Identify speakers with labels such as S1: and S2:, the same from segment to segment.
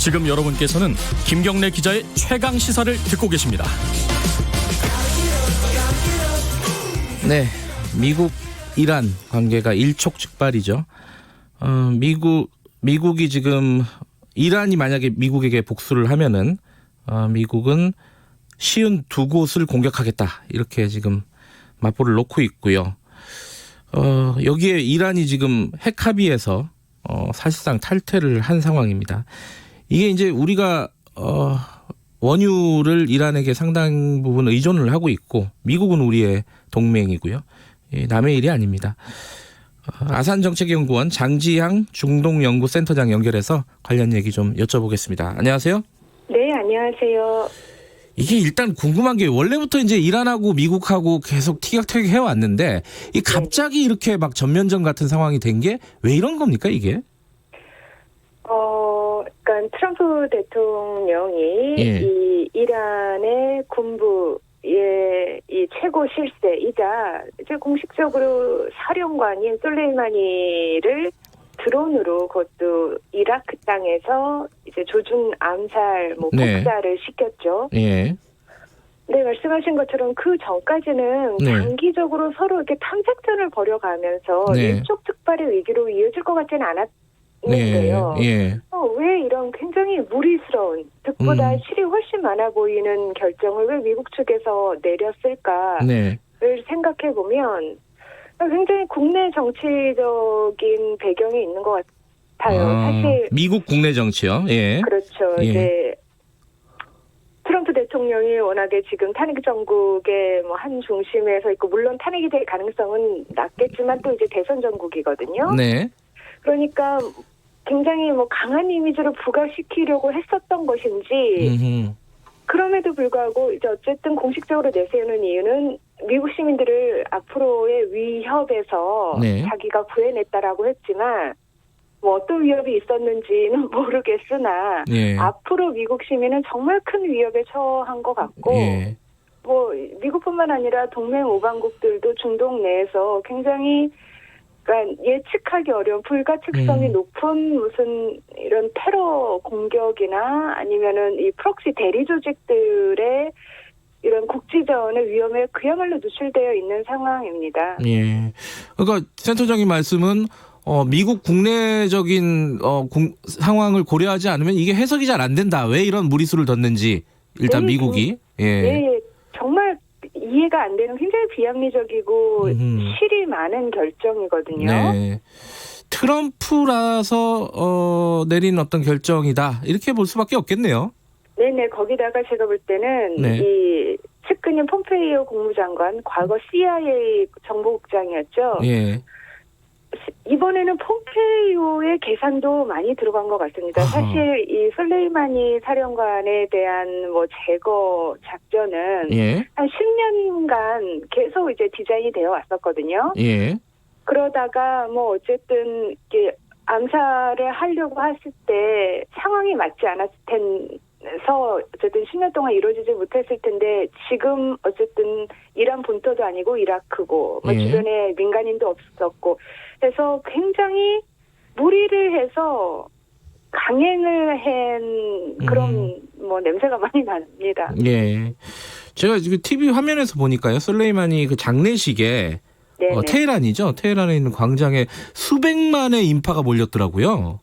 S1: 지금 여러분께서는 김경래 기자의 최강 시사를 듣고 계십니다.
S2: 네, 미국 이란 관계가 일촉즉발이죠. 미국이 지금 이란이 만약에 미국에게 복수를 하면은 미국은 쉬운 두 곳을 공격하겠다 이렇게 지금 맞보를 놓고 있고요. 여기에 이란이 지금 핵 합의에서 사실상 탈퇴를 한 상황입니다. 이게 이제 우리가 원유를 이란에게 상당 부분 의존을 하고 있고 미국은 우리의 동맹이고요. 남의 일이 아닙니다. 아산정책연구원 장지향 중동연구센터장 연결해서 관련 얘기 좀 여쭤보겠습니다. 안녕하세요.
S3: 네, 안녕하세요.
S2: 이게 일단 궁금한 게 원래부터 이제 이란하고 미국하고 계속 티격태격 해왔는데 이 갑자기 이렇게 막 전면전 같은 상황이 된 게 왜 이런 겁니까 이게?
S3: 그러니까 트럼프 대통령이 이 이란의 군부의 이 최고 실세이자 이제 공식적으로 사령관인 솔레이마니를 드론으로 그것도 이라크 땅에서 이제 조준 암살, 복사를 시켰죠.
S2: 네,
S3: 말씀하신 것처럼 그 전까지는 단기적으로 서로 이렇게 탐색전을 벌여가면서 일촉즉발의 위기로 이어질 것 같지는 않았는데요. 왜 이런 굉장히 무리스러운, 득보다 실이 훨씬 많아 보이는 결정을 왜 미국 측에서 내렸을까를 생각해 보면 굉장히 국내 정치적인 배경이 있는 것 같아요. 사실
S2: 미국 국내 정치요.
S3: 그렇죠. 이제 트럼프 대통령이 워낙에 지금 탄핵 정국의 한 중심에 서 있고 물론 탄핵이 될 가능성은 낮겠지만 또 이제 대선 정국이거든요. 그러니까 굉장히 강한 이미지를 부각시키려고 했었던 것인지 그럼에도 불구하고 이제 어쨌든 공식적으로 내세우는 이유는 미국 시민들을 앞으로의 위협에서 자기가 구해냈다라고 했지만 어떤 위협이 있었는지는 모르겠으나 앞으로 미국 시민은 정말 큰 위협에 처한 것 같고 미국뿐만 아니라 동맹 오방국들도 중동 내에서 굉장히 그러니까 예측하기 어려운 불가측성이 높은 무슨 이런 테러 공격이나 아니면은 이 프록시 대리 조직들의 이런 국지전의 위험에 그야말로 노출되어 있는 상황입니다.
S2: 그러니까 센터장님 말씀은 미국 국내적인 상황을 고려하지 않으면 이게 해석이 잘 안 된다. 왜 이런 무리수를 뒀는지 일단 미국이
S3: 정말 이해가 안 되는 굉장히 비합리적이고 실이 많은 결정이거든요.
S2: 트럼프라서 내린 어떤 결정이다 이렇게 볼 수밖에 없겠네요.
S3: 거기다가 제가 볼 때는 이 측근인 폼페이오 국무장관 과거 CIA 정보국장이었죠. 이번에는 폼페이오의 계산도 많이 들어간 것 같습니다. 사실 이 솔레이마니 사령관에 대한 제거 작전은 한 10년간 계속 이제 디자인이 되어 왔었거든요. 그러다가 어쨌든 이렇게 암살을 하려고 했을 때 상황이 맞지 않았을 텐서 어쨌든 10년 동안 이루어지지 못했을 텐데 지금 어쨌든 이란 본토도 아니고 이라크고 주변에 민간인도 없었고 그래서 굉장히 무리를 해서 강행을 한 그런 냄새가 많이 납니다.
S2: 제가 지금 TV 화면에서 보니까요. 솔레이마니 그 장례식에 테헤란이죠. 테헤란에 있는 광장에 수백만의 인파가 몰렸더라고요.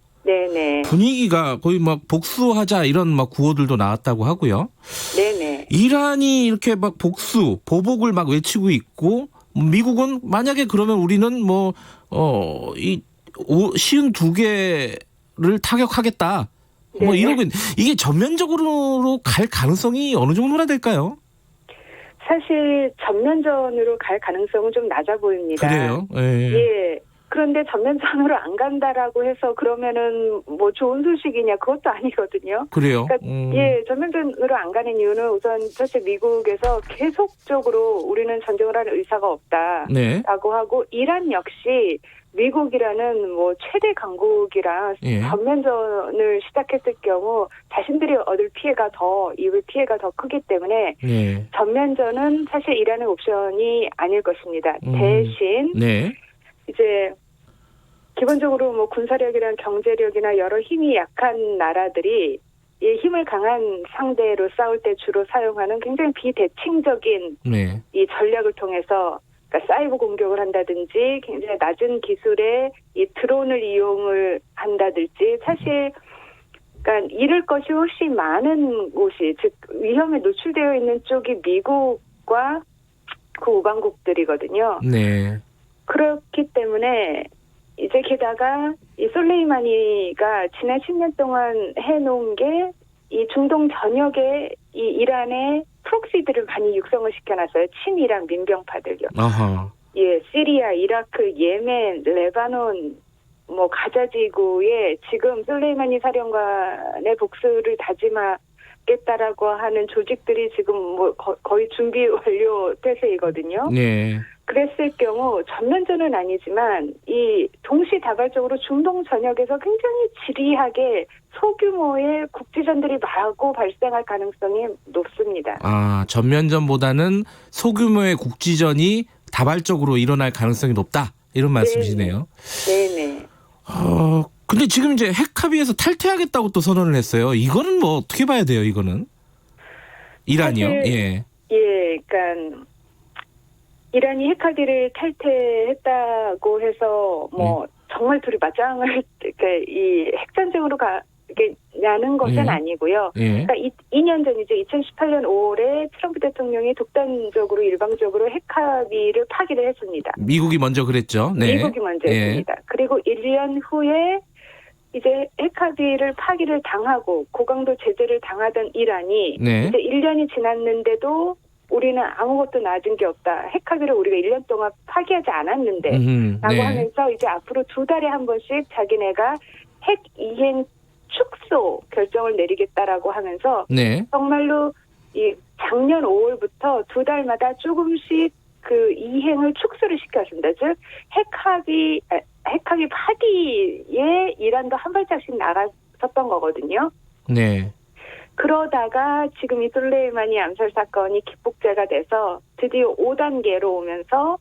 S2: 분위기가 거의 복수하자 이런 구호들도 나왔다고 하고요. 이란이 이렇게 복수, 보복을 외치고 있고 미국은 만약에 그러면 우리는 쉬운 두 개를 타격하겠다. 이러고 이게 전면적으로 갈 가능성이 어느 정도나 될까요?
S3: 사실 전면전으로 갈 가능성은 좀 낮아 보입니다.
S2: 그래요?
S3: 그런데 전면전으로 안 간다라고 해서 그러면은 좋은 소식이냐 그것도 아니거든요.
S2: 그래요?
S3: 전면전으로 안 가는 이유는 우선 사실 미국에서 계속적으로 우리는 전쟁을 할 의사가 없다라고 하고 이란 역시 미국이라는 최대 강국이랑 전면전을 시작했을 경우 자신들이 얻을 피해가 입을 피해가 더 크기 때문에 전면전은 사실 이란의 옵션이 아닐 것입니다. 대신 이제 기본적으로 군사력이나 경제력이나 여러 힘이 약한 나라들이 힘을 강한 상대로 싸울 때 주로 사용하는 굉장히 비대칭적인
S2: 네.
S3: 이 전략을 통해서 그러니까 사이버 공격을 한다든지 굉장히 낮은 기술의 이 드론을 이용을 한다든지 사실 그러니까 잃을 것이 훨씬 많은 곳이 즉 위험에 노출되어 있는 쪽이 미국과 그 우방국들이거든요.
S2: 네.
S3: 그렇기 때문에 이제 게다가 이 솔레이마니가 지난 10년 동안 해놓은 게 이 중동 전역에 이 이란의 프록시들을 많이 육성을 시켜놨어요. 친이란 민병파들요.
S2: 아하.
S3: 예, 시리아, 이라크, 예멘, 레바논, 뭐 가자지구에 지금 솔레이마니 사령관의 복수를 다짐하겠다라고 하는 조직들이 지금 뭐 거의 준비 완료 태세이거든요.
S2: 네.
S3: 그랬을 경우 전면전은 아니지만 이 동시다발적으로 중동 전역에서 굉장히 지리하게 소규모의 국지전들이 마구 발생할 가능성이 높습니다.
S2: 아, 전면전보다는 소규모의 국지전이 다발적으로 일어날 가능성이 높다. 이런 말씀이시네요.
S3: 네네.
S2: 근데 지금 이제 핵 합의에서 탈퇴하겠다고 또 선언을 했어요. 이거는 뭐 어떻게 봐야 돼요, 이거는? 이란이요?
S3: 사실, 예, 그러니까 이란이 핵 합의를 탈퇴했다고 해서 뭐 정말 둘이 맞짱을 이렇게 이 핵전쟁으로 가냐는 것은 아니고요. 그러니까 2년 전이죠. 2018년 5월에 트럼프 대통령이 독단적으로 일방적으로 핵 합의를 파기를 했습니다.
S2: 미국이 먼저 그랬죠. 네.
S3: 미국이 먼저 했습니다. 그리고 1년 후에 이제 핵 합의를 파기를 당하고 고강도 제재를 당하던 이란이
S2: 네.
S3: 이제 1년이 지났는데도 우리는 아무것도 낮은 게 없다. 핵 합의를 우리가 1년 동안 파기하지 않았는데 라고 하면서 이제 앞으로 2달에 한 번씩 자기네가 핵 이행 축소 결정을 내리겠다라고 하면서 정말로 이 작년 5월부터 2달마다 조금씩 그 이행을 축소를 시켰습니다. 즉 핵합의 파기에 이란도 한 발짝씩 나갔었던 거거든요. 네. 그러다가 지금 이 솔레이마니 암살 사건이 기폭제가 돼서 드디어 5단계로 오면서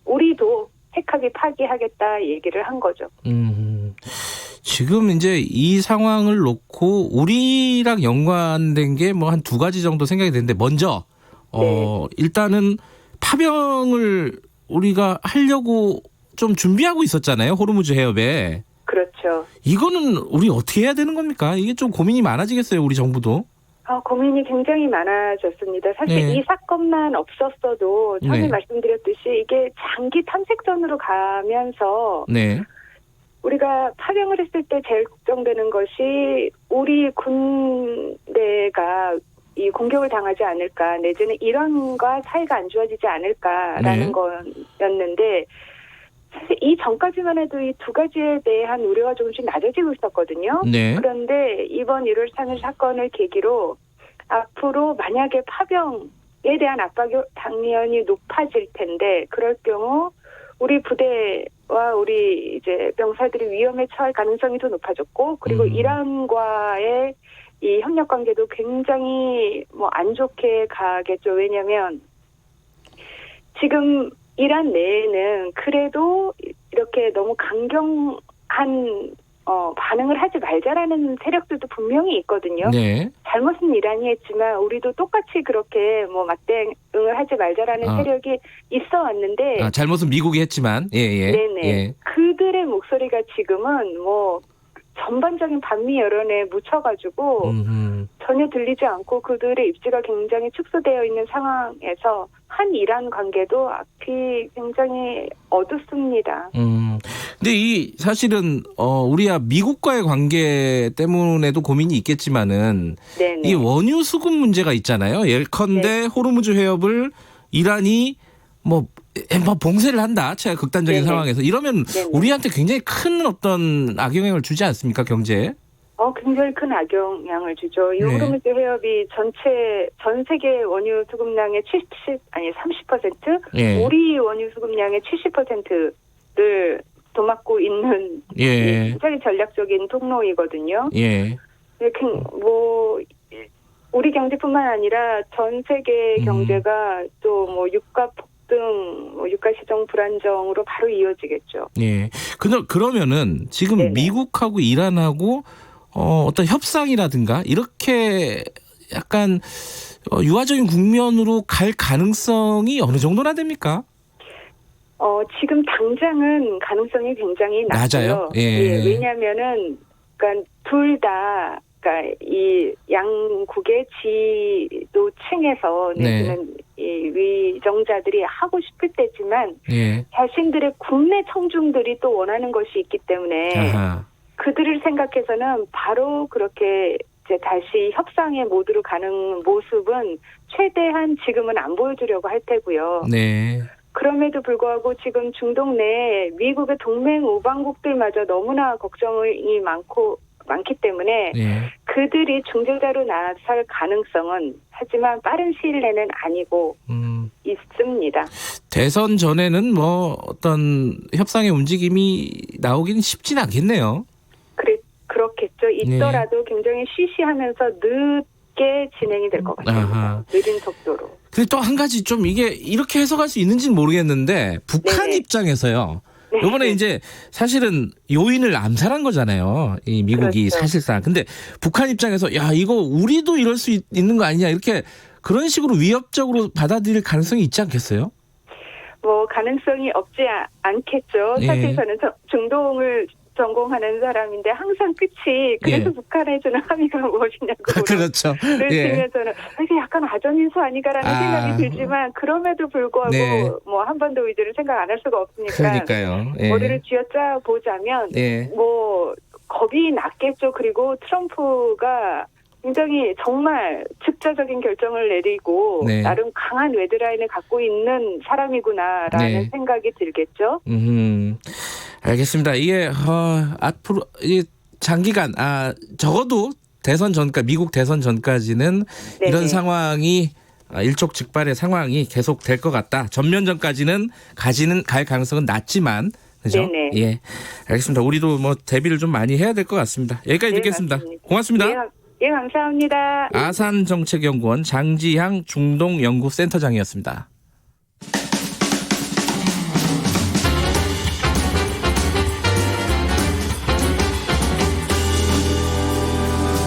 S3: 우리도 핵합의 파기하겠다 얘기를 한 거죠.
S2: 지금 이제 이 상황을 놓고 우리랑 연관된 게 뭐 한 2가지 정도 생각이 되는데 먼저 일단은 파병을 우리가 하려고 좀 준비하고 있었잖아요. 호르무즈 해협에. 그렇죠. 이거는 우리 어떻게 해야 되는 겁니까? 이게 좀 고민이 많아지겠어요, 우리 정부도.
S3: 고민이 굉장히 많아졌습니다. 사실 이 사건만 없었어도 처음에 말씀드렸듯이 이게 장기 탐색전으로 가면서 우리가 파병을 했을 때 제일 걱정되는 것이 우리 군대가 이 공격을 당하지 않을까 내지는 이란과 사이가 안 좋아지지 않을까라는 거였는데 사실 이 전까지만 해도 이 2가지에 대한 우려가 조금씩 낮아지고 있었거든요. 그런데 이번 1월 3일 사건을 계기로 앞으로 만약에 파병에 대한 압박이 당연히 높아질 텐데 그럴 경우 우리 부대와 우리 이제 병사들이 위험에 처할 가능성이 더 높아졌고 그리고 이란과의 이 협력 관계도 굉장히 뭐 안 좋게 가겠죠. 왜냐하면 지금 이란 내에는 그래도 이렇게 너무 강경한 반응을 하지 말자라는 세력들도 분명히 있거든요. 잘못은 이란이 했지만 우리도 똑같이 그렇게 뭐 맞대응을 하지 말자라는 세력이 있어 왔는데
S2: 잘못은 미국이 했지만
S3: 네네. 그들의 목소리가 지금은 뭐 전반적인 반미 여론에 묻혀가지고 전혀 들리지 않고 그들의 입지가 굉장히 축소되어 있는 상황에서 한 이란 관계도 앞이 굉장히 어둡습니다.
S2: 근데 이 사실은 우리야 미국과의 관계 때문에도 고민이 있겠지만은 이 원유 수급 문제가 있잖아요. 예컨대 호르무즈 해협을 이란이 뭐 봉쇄를 한다. 최악 극단적인 상황에서 이러면 우리한테 굉장히 큰 어떤 악영향을 주지 않습니까, 경제에?
S3: 굉장히 큰 악영향을 주죠. 이 호르무즈 해협이 전 세계 원유 수급량의 30%, 우리 원유 수급량의 70%를 도맡고 있는 굉장히 전략적인 통로이거든요. 뭐 우리 경제뿐만 아니라 전 세계 경제가 또 뭐 유가 폭등, 유가 시장 불안정으로 바로 이어지겠죠.
S2: 그러면은 지금 미국하고 이란하고 어떤 협상이라든가 이렇게 약간 유화적인 국면으로 갈 가능성이 어느 정도나 됩니까?
S3: 지금 당장은 가능성이 굉장히
S2: 낮아요.
S3: 낮아요. 예, 왜냐하면은 그러니까 둘 다 그러니까 이 양국의 지도층에서 내지는 이 위정자들이 하고 싶을 때지만 자신들의 국내 청중들이 또 원하는 것이 있기 때문에 그들을 생각해서는 바로 그렇게 이제 다시 협상의 모드로 가는 모습은 최대한 지금은 안 보여주려고 할 테고요. 그럼에도 불구하고 지금 중동 내에 미국의 동맹 우방국들마저 너무나 걱정이 많기 때문에 그들이 중재자로 나설 가능성은 하지만 빠른 시일 내는 아니고 있습니다.
S2: 대선 전에는 뭐 어떤 협상의 움직임이 나오기는 쉽진 않겠네요.
S3: 그렇겠죠. 있더라도 굉장히 쉬쉬하면서 늦게 진행이 될 것 같습니다. 느린 속도로.
S2: 근데 또 한 가지 좀 이게 이렇게 해석할 수 있는지는 모르겠는데 북한 입장에서요. 이번에 이제 사실은 요인을 암살한 거잖아요. 이 미국이 사실상. 근데 북한 입장에서 야 이거 우리도 이럴 수 있는 거 아니냐 이렇게 그런 식으로 위협적으로 받아들일 가능성이 있지 않겠어요?
S3: 뭐 가능성이 없지 않겠죠. 사실 저는 중동을 전공하는 사람인데 항상 끝이 그래서 북한에 주는 함의가 무엇이냐고
S2: 그렇죠.
S3: 그러시면 저는 이게 약간 아전인수 아닌가라는 생각이 들지만 그럼에도 불구하고 뭐 한 번도 의지를 생각 안 할 수가 없으니까
S2: 그러니까요.
S3: 머리를 쥐어짜 보자면 뭐 겁이 났겠죠. 그리고 트럼프가 굉장히 정말 즉자적인 결정을 내리고 나름 강한 레드라인을 갖고 있는 사람이구나라는 생각이 들겠죠.
S2: 알겠습니다. 이게 앞으로 장기간 적어도 대선 전까 미국 대선 전까지는 이런 상황이 일촉즉발의 상황이 계속될 것 같다. 전면전까지는 갈 가능성은 낮지만 그죠? 예, 알겠습니다. 우리도 뭐 대비를 좀 많이 해야 될 것 같습니다. 여기까지 듣겠습니다. 맞습니다. 고맙습니다.
S3: 예, 감사합니다.
S2: 아산정책연구원 장지향 중동연구센터장이었습니다.